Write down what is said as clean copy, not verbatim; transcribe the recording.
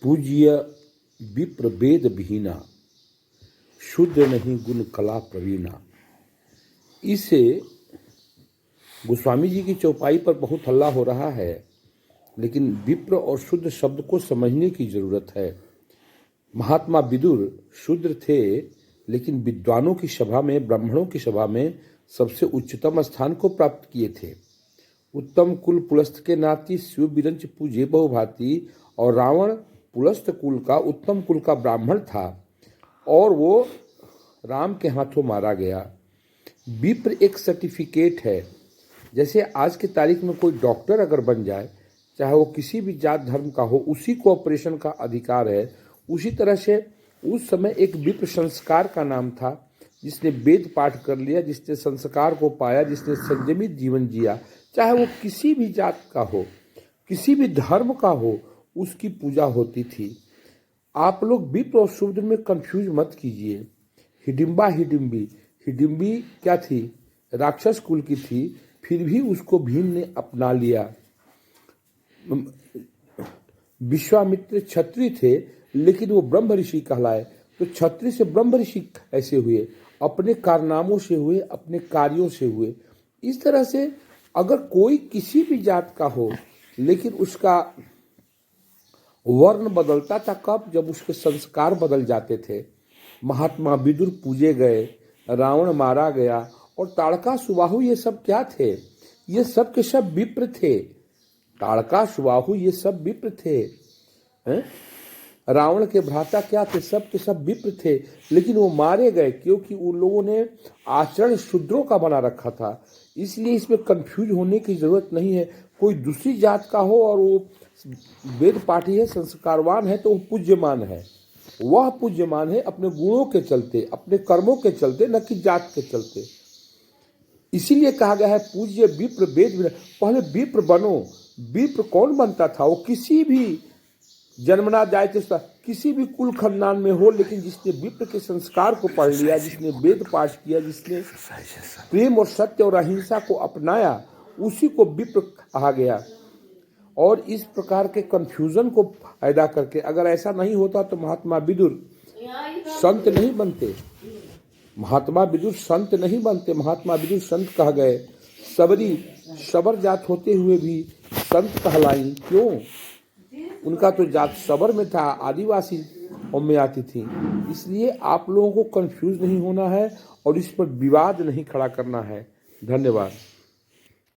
पूज्य विप्र वेद विहीना, शुद्ध नहीं गुण कला प्रवीणा। इसे गोस्वामी जी की चौपाई पर बहुत हल्ला हो रहा है, लेकिन विप्र और शुद्ध शब्द को समझने की जरूरत है। महात्मा विदुर शूद्र थे, लेकिन विद्वानों की सभा में, ब्राह्मणों की सभा में सबसे उच्चतम स्थान को प्राप्त किए थे। उत्तम कुल पुलस्त के नाती शिव बिरंच पूजे बहुभांति, और रावण पुलस्त कुल का उत्तम कुल का ब्राह्मण था और वो राम के हाथों मारा गया। विप्र एक सर्टिफिकेट है। जैसे आज की तारीख में कोई डॉक्टर अगर बन जाए, चाहे वो किसी भी जात धर्म का हो, उसी को ऑपरेशन का अधिकार है। उसी तरह से उस समय एक विप्र संस्कार का नाम था, जिसने वेद पाठ कर लिया, जिसने संस्कार को पाया, जिसने संयमित जीवन जिया, चाहे वो किसी भी जात का हो, किसी भी धर्म का हो, उसकी पूजा होती थी। आप लोग विप्र और शूद्र में कंफ्यूज मत कीजिए। हिडिंबा हिडिंबी क्या थी? राक्षस कुल की थी, फिर भी उसको भीम ने अपना लिया। विश्वामित्र क्षत्रिय थे, लेकिन वो ब्रह्म ऋषि कहलाए। तो क्षत्रिय से ब्रह्म ऋषि ऐसे हुए, अपने कारनामों से हुए, अपने कार्यों से हुए। इस तरह से अगर कोई किसी भी जात का हो, लेकिन उसका वर्ण बदलता था कब? जब उसके संस्कार बदल जाते थे। महात्मा विदुर पूजे गए, रावण मारा गया, और ताड़का सुबाहु ये सब क्या थे? ये सब के सब विप्र थे। ताड़का सुबाहु ये सब विप्र थे। रावण के भ्राता क्या थे? सब के सब विप्र थे, लेकिन वो मारे गए क्योंकि उन लोगों ने आचरण शूद्रों का बना रखा था। इसलिए इसमें कंफ्यूज होने की जरूरत नहीं है। कोई दूसरी जात का हो और वो वेद पाठी है, संस्कारवान है, तो वो पूज्यमान है। वह पूज्यमान है अपने गुणों के चलते, अपने कर्मों के चलते, न कि जात के चलते। इसीलिए कहा गया है पूज्य विप्र वेद। पहले विप्र बनो। विप्र कौन बनता था? वो किसी भी जन्मना जाए तो किसी भी कुल खानदान में हो, लेकिन जिसने विप्र के संस्कार को पढ़ लिया, जिसने वेद पाठ किया, जिसने प्रेम और सत्य और अहिंसा को अपनाया, उसी को विप्र कहा गया। और इस प्रकार के कंफ्यूजन को पैदा करके, अगर ऐसा नहीं होता तो महात्मा विदुर संत नहीं बनते। महात्मा विदुर संत नहीं बनते। महात्मा विदुर संत कह गए। सबरी सबर जात होते हुए भी संत कहलाई। क्यों? उनका तो जात सबर में था, आदिवासी में आती थी। इसलिए आप लोगों को कंफ्यूज नहीं होना है और इस पर विवाद नहीं खड़ा करना है। धन्यवाद।